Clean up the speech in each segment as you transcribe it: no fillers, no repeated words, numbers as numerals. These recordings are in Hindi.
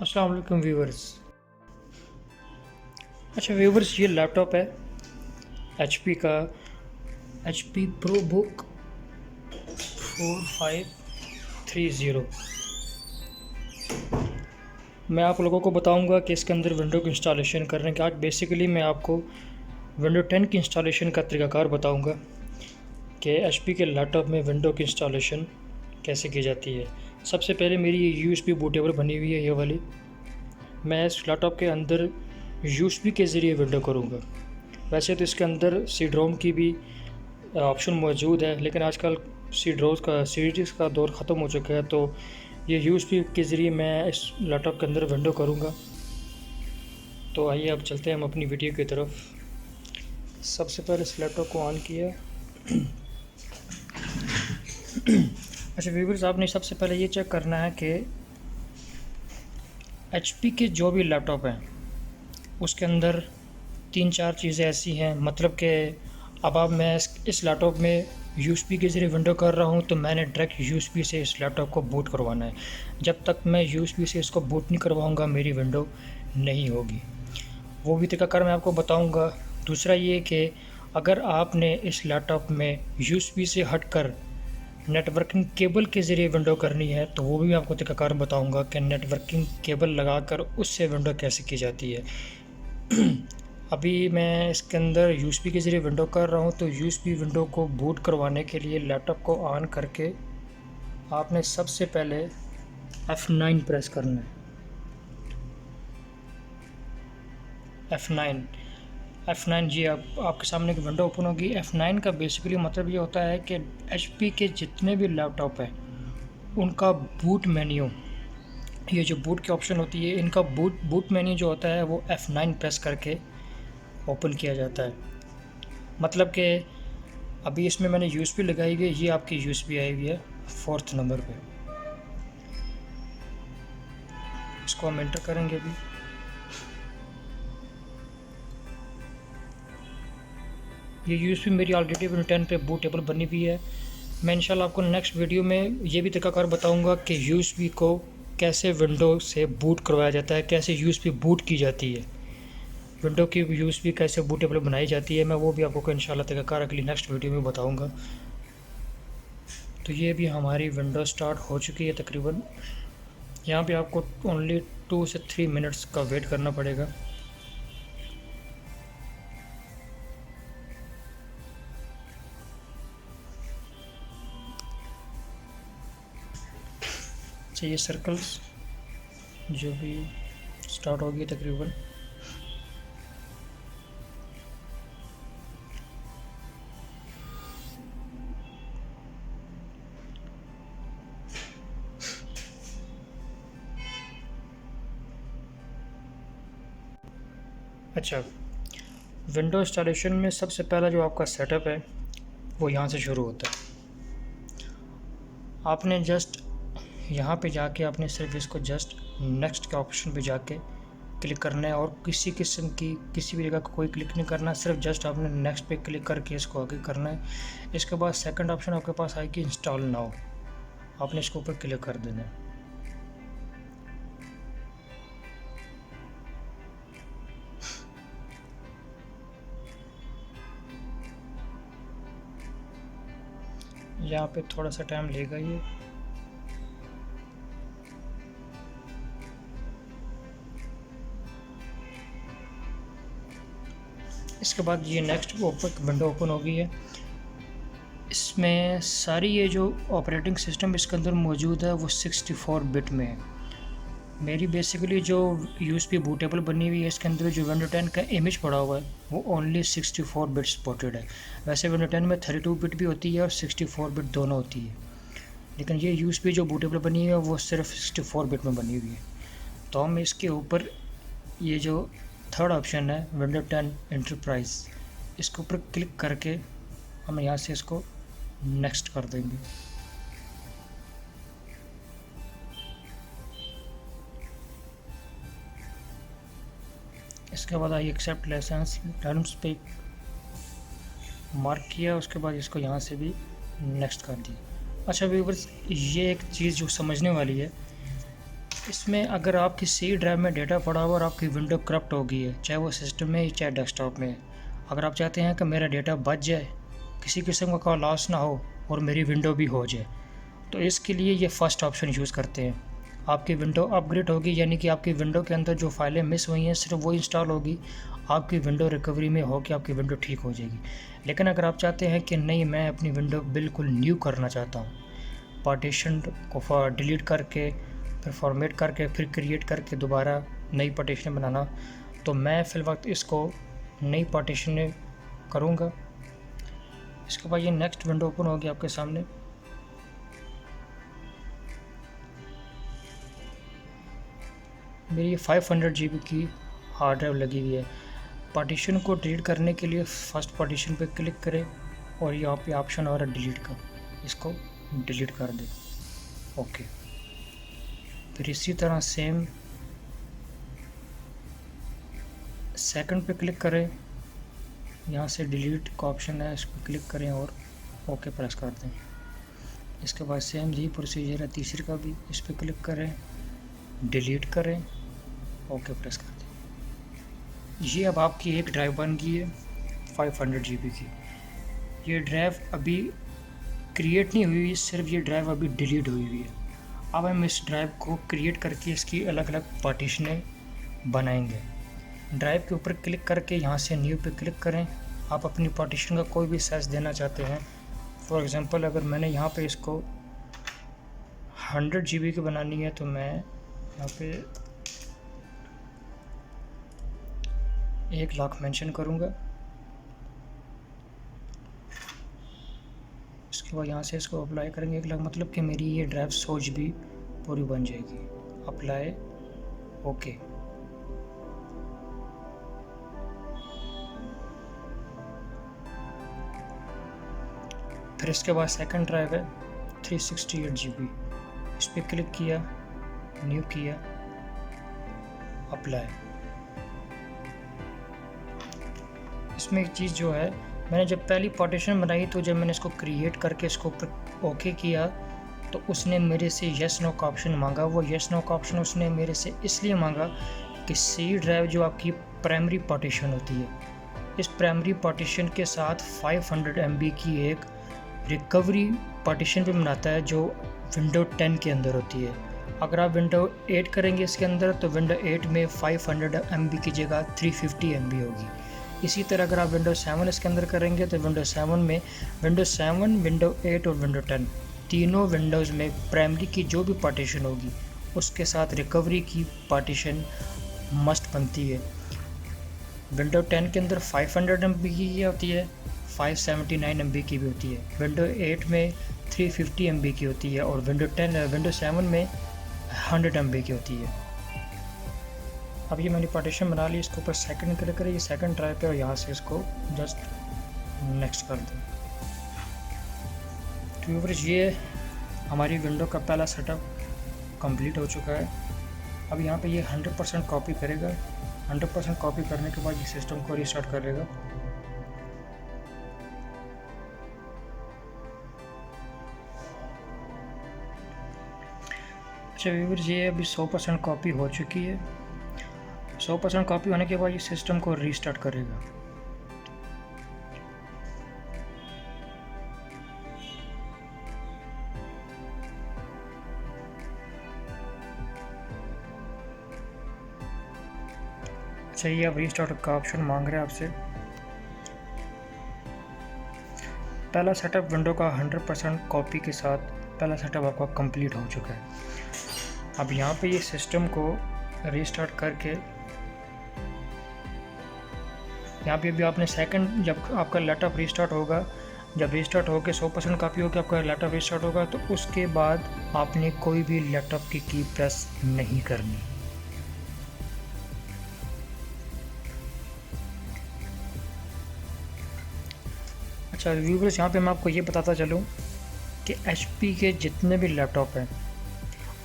अस्सलाम वालेकुम व्यूवर्स। अच्छा व्यूवर्स, ये लैपटॉप है HP का, HP ProBook 4530। मैं आप लोगों को बताऊंगा कि इसके अंदर विंडो की इंस्टॉलेशन करने के आज बेसिकली मैं आपको विंडो 10 की इंस्टॉलेशन का तरीक़ाकार बताऊंगा कि HP के लैपटॉप में विंडो की इंस्टॉलेशन कैसे की जाती है। सबसे पहले मेरी ये USB बूटेबल बनी हुई है, ये वाली। मैं इस लैपटॉप के अंदर USB के ज़रिए विंडो करूँगा। वैसे तो इसके अंदर CD-ROM की भी ऑप्शन मौजूद है, लेकिन आजकल सीडीज़ का दौर ख़त्म हो चुका है, तो ये USB के ज़रिए मैं इस लैपटॉप के अंदर विंडो करूँगा। तो आइए अब चलते हैं हम अपनी वीडियो की तरफ। सबसे पहले इस लैपटॉप को ऑन किया। अच्छा व्यूअर्स, आपने सबसे पहले ये चेक करना है कि HP के जो भी लैपटॉप हैं उसके अंदर 3-4 चीज़ें ऐसी हैं, मतलब कि अब मैं इस लैपटॉप में USB के ज़रिए विंडो कर रहा हूँ, तो मैंने डायरेक्ट USB से इस लैपटॉप को बूट करवाना है। जब तक मैं USB से इसको बूट नहीं करवाऊँगा मेरी विंडो नहीं होगी। वो भी तरीक़ाकार मैं आपको बताऊँगा। दूसरा ये कि अगर आपने इस लैपटॉप में USB से हटकर नेटवर्किंग केबल के ज़रिए विंडो करनी है, तो वो भी मैं आपको तरीक़ाकार बताऊँगा कि नेटवर्किंग केबल लगाकर उससे विंडो कैसे की जाती है। अभी मैं इसके अंदर USB के ज़रिए विंडो कर रहा हूँ, तो USB विंडो को बूट करवाने के लिए लैपटॉप को ऑन करके आपने सबसे पहले F9 प्रेस करना है। F9 जी, आपके सामने एक विंडो ओपन होगी। F9 का बेसिकली मतलब ये होता है कि HP के जितने भी लैपटॉप हैं उनका बूट मेन्यू, ये जो बूट की ऑप्शन होती है, इनका बूट मेन्यू जो होता है वो F9 प्रेस करके ओपन किया जाता है। मतलब कि अभी इसमें मैंने USB लगाई हुई है, ये आपकी USB आई हुई है 4th नंबर पे। इसको हम एंटर करेंगे अभी। ये USB मेरी ऑलरेडी विंडो 10 पे बूटेबल बनी हुई है। मैं इंशाल्लाह आपको नेक्स्ट वीडियो में ये भी तरीक़ाकार बताऊंगा कि USB को कैसे विंडो से बूट करवाया जाता है, कैसे USB बूट की जाती है, विंडो की USB कैसे बूटेबल बनाई जाती है। मैं वो भी आपको इंशाल्लाह तरीक़ाकार अगली नेक्स्ट वीडियो में बताऊंगा। तो ये भी हमारी विंडो स्टार्ट हो चुकी है तकरीबन। यहाँ पे आपको ओनली 2 से 3 मिनट्स का वेट करना पड़ेगा। अच्छा, ये सर्कल्स जो भी स्टार्ट होगी तकरीबन। अच्छा, विंडो इंस्टॉलेशन में सबसे पहला जो आपका सेटअप है वो यहाँ से शुरू होता है। आपने जस्ट यहाँ पे जाके आपने सिर्फ इसको जस्ट नेक्स्ट के ऑप्शन पे जाके क्लिक करना है, और किसी किस्म की किसी भी जगह को कोई क्लिक नहीं करना, सिर्फ जस्ट आपने नेक्स्ट पे क्लिक करके इसको आगे करना है। इसके बाद सेकंड ऑप्शन आपके पास आएगी इंस्टॉल नाउ, आपने इसके ऊपर क्लिक कर देना है। यहाँ पे थोड़ा सा टाइम लेगा ये। इसके बाद ये नेक्स्ट विंडो ओपन हो गई है। इसमें सारी ये जो ऑपरेटिंग सिस्टम इसके अंदर मौजूद है वो 64 बिट में है। मेरी बेसिकली जो USB बूटेबल बनी हुई है, इसके अंदर जो विंडो 10 का इमेज पड़ा हुआ है वो ओनली 64 बिट सपोर्टेड है। वैसे विंडो 10 में 32 बिट भी होती है और 64 बिट दोनों होती है, लेकिन ये USB जो बूटेबल बनी है वो सिर्फ 64 बिट में बनी हुई है। तो हम इसके ऊपर ये जो थर्ड ऑप्शन है विंडो 10 एंटरप्राइज, इसके ऊपर क्लिक करके हम यहाँ से इसको नेक्स्ट कर देंगे। इसके बाद आई एक्सेप्ट लाइसेंस टर्म्स पे मार्क किया, उसके बाद इसको यहाँ से भी नेक्स्ट कर दिया। अच्छा व्यूअर्स, ये एक चीज़ जो समझने वाली है इसमें अगर आपकी सी ड्राइव में डेटा पड़ा हुआ और आपकी विंडो करप्ट हो गई है, चाहे वो सिस्टम में चाहे डेस्कटॉप में, अगर आप चाहते हैं कि मेरा डेटा बच जाए, किसी किस्म का लॉस ना हो और मेरी विंडो भी हो जाए, तो इसके लिए ये फर्स्ट ऑप्शन यूज़ करते हैं। आपकी विंडो अपग्रेड होगी, यानी कि आपकी विंडो के अंदर जो फाइलें मिस हुई हैं सिर्फ वो इंस्टॉल होगी, आपकी विंडो रिकवरी में होगी, आपकी विंडो ठीक हो जाएगी। लेकिन अगर आप चाहते हैं कि नहीं, मैं अपनी विंडो बिल्कुल न्यू करना चाहता हूँ, पार्टीशन को डिलीट करके फिर फॉर्मेट करके फिर क्रिएट करके दोबारा नई पार्टीशन बनाना, तो मैं फ़िलवक्त इसको नई पार्टीशन करूँगा। इसके बाद ये नेक्स्ट विंडो ओपन होगी आपके सामने। मेरी 500 GB की हार्ड ड्राइव लगी हुई है। पार्टीशन को डिलीट करने के लिए फर्स्ट पार्टीशन पे क्लिक करें और यहाँ पे ऑप्शन आ रहा है डिलीट का, इसको डिलीट कर दें। ओके, फिर इसी तरह सेम सेकंड पे क्लिक करें, यहाँ से डिलीट का ऑप्शन है, इस पर क्लिक करें और ओके प्रेस कर दें। इसके बाद सेम यही प्रोसीजर है तीसरे का भी, इस पर क्लिक करें, डिलीट करें, ओके प्रेस कर दें। ये अब आपकी एक ड्राइव बन गई है 500 GB की। ये ड्राइव अभी क्रिएट नहीं हुई, सिर्फ ये ड्राइव अभी डिलीट हुई हुई है। अब हम इस ड्राइव को क्रिएट करके इसकी अलग अलग पार्टीशनें बनाएंगे। ड्राइव के ऊपर क्लिक करके यहाँ से न्यू पे क्लिक करें। आप अपनी पार्टीशन का कोई भी साइज़ देना चाहते हैं, फॉर एग्ज़ाम्पल अगर मैंने यहाँ पे इसको 100 GB की बनानी है तो मैं यहाँ पे 1 लाख मेंशन करूँगा। इसके बाद यहाँ से इसको अप्लाई करेंगे 1 लाख, मतलब कि मेरी ये ड्राइव 100 GB पूरी बन जाएगी। Apply, okay. फिर इसके बाद सेकंड ड्राइव है 368 GB, इस पर क्लिक किया, न्यू किया, अप्लाई। इसमें एक चीज़ जो है, मैंने जब पहली पार्टीशन बनाई तो जब मैंने इसको क्रिएट करके इसको ओके किया तो उसने मेरे से येस नो का ऑप्शन मांगा। वो येस नो का ऑप्शन उसने मेरे से इसलिए मांगा कि सी ड्राइव जो आपकी प्राइमरी पार्टीशन होती है, इस प्राइमरी पार्टीशन के साथ 500 MB की एक रिकवरी पार्टीशन भी बनाता है जो विंडो 10 के अंदर होती है। अगर आप विंडो 8 करेंगे इसके अंदर तो विंडो 8 में 500 MB की जगह 350 MB होगी। इसी तरह अगर आप विंडो 7 इसके अंदर करेंगे तो विंडो 7 में विंडो 7, विंडो 8 और विंडो 10 तीनों विंडोज़ में प्राइमरी की जो भी पार्टीशन होगी उसके साथ रिकवरी की पार्टीशन मस्ट बनती है। विंडो 10 के अंदर 500 MB की होती है, 579 MB की भी होती है। विंडो 8 में 350 MB की होती है और विंडो 7 में 100 MB की होती है। अब ये मैंने पार्टीशन बना ली, इसके ऊपर सेकंड क्लिक करें, ये सेकंड ड्राइव पे और यहाँ से इसको जस्ट नेक्स्ट कर दें। तो व्यूअर्स, ये हमारी विंडो का पहला सेटअप कंप्लीट हो चुका है। अब यहाँ पे ये 100% कॉपी करेगा। 100% कॉपी करने के बाद ये सिस्टम को रीस्टार्ट करेगा। अच्छा व्यूअर्स, ये अभी 100% कॉपी हो चुकी है। 100% कॉपी होने के बाद ये सिस्टम को रीस्टार्ट करेगा। अच्छा, ये अब रीस्टार्ट का ऑप्शन मांग रहे हैं आपसे। पहला सेटअप विंडो का 100% कॉपी के साथ पहला सेटअप आपका कंप्लीट हो चुका है। अब यहाँ पे ये सिस्टम को रीस्टार्ट करके यहाँ पे भी आपने सेकंड, जब आपका लैपटॉप रीस्टार्ट होगा, जब रीस्टार्ट होकर 100% कॉपी होकर आपका लैपटॉप रीस्टार्ट होगा तो उसके बाद आपने कोई भी लैपटॉप की की प्रेस नहीं करनी। अच्छा व्यूअर्स, यहाँ पे मैं आपको ये बताता चलूँ कि HP के जितने भी लैपटॉप हैं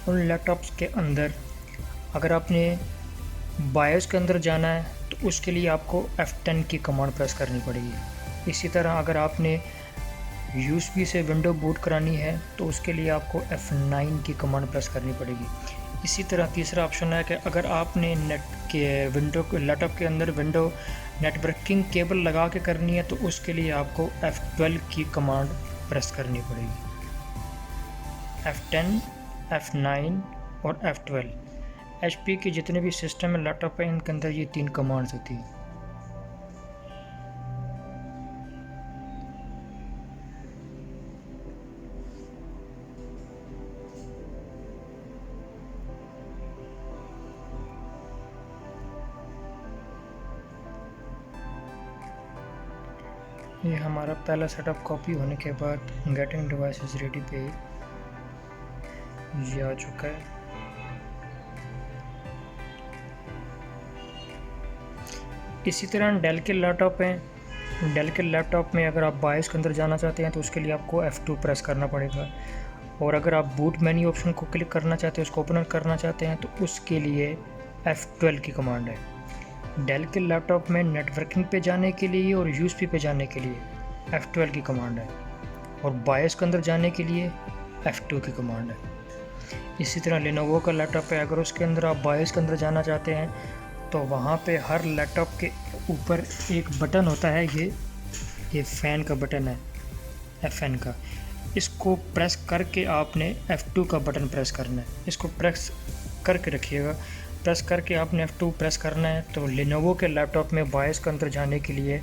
उन लैपटॉप्स के अंदर अगर आपने बायोस के अंदर जाना है तो उसके लिए आपको F10 की कमांड प्रेस करनी पड़ेगी। इसी तरह अगर आपने USB से विंडो बूट करानी है तो उसके लिए आपको F9 की कमांड प्रेस करनी पड़ेगी। इसी तरह तीसरा ऑप्शन है कि अगर आपने नेट के विंडो लैपटॉप के अंदर विंडो नेटवर्किंग केबल लगा के करनी है तो उसके लिए आपको F12 की कमांड प्रेस करनी पड़ेगी। F10, F9 और F12 HP के जितने भी सिस्टम है लैपटॉप है इनके अंदर ये 3 कमांड्स होती हैं। ये हमारा पहला सेटअप कॉपी होने के बाद गेटिंग डिवाइसेस रेडी पे ये आ चुका है। इसी तरह डेल के लैपटॉप हैं। डेल के लैपटॉप में अगर आप बायोस के अंदर जाना चाहते हैं तो उसके लिए आपको F2 प्रेस करना पड़ेगा, और अगर आप बूट मेन्यू ऑप्शन को क्लिक करना चाहते हैं, उसको ओपन करना चाहते हैं तो उसके लिए F12 की कमांड है। डेल के लैपटॉप में नेटवर्किंग पे जाने के लिए और यूएसबी पे जाने के लिए F12 की कमांड है, और बायोस के अंदर जाने के लिए F2 की कमांड है। इसी तरह लेनोवो का लैपटॉप है, अगर उसके अंदर आप बायोस के अंदर जाना चाहते हैं तो वहाँ पे हर लैपटॉप के ऊपर एक बटन होता है, ये फ़ैन का बटन है, FN का। इसको प्रेस करके आपने F2 का बटन प्रेस करना है। इसको प्रेस करके रखिएगा, प्रेस करके आपने F2 प्रेस करना है। तो लेनोवो के लैपटॉप में बायोस के अंदर जाने के लिए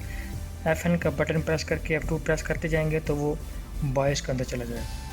FN का बटन प्रेस करके F2 प्रेस करते जाएंगे तो वो बायोस के अंदर चला जाएगा।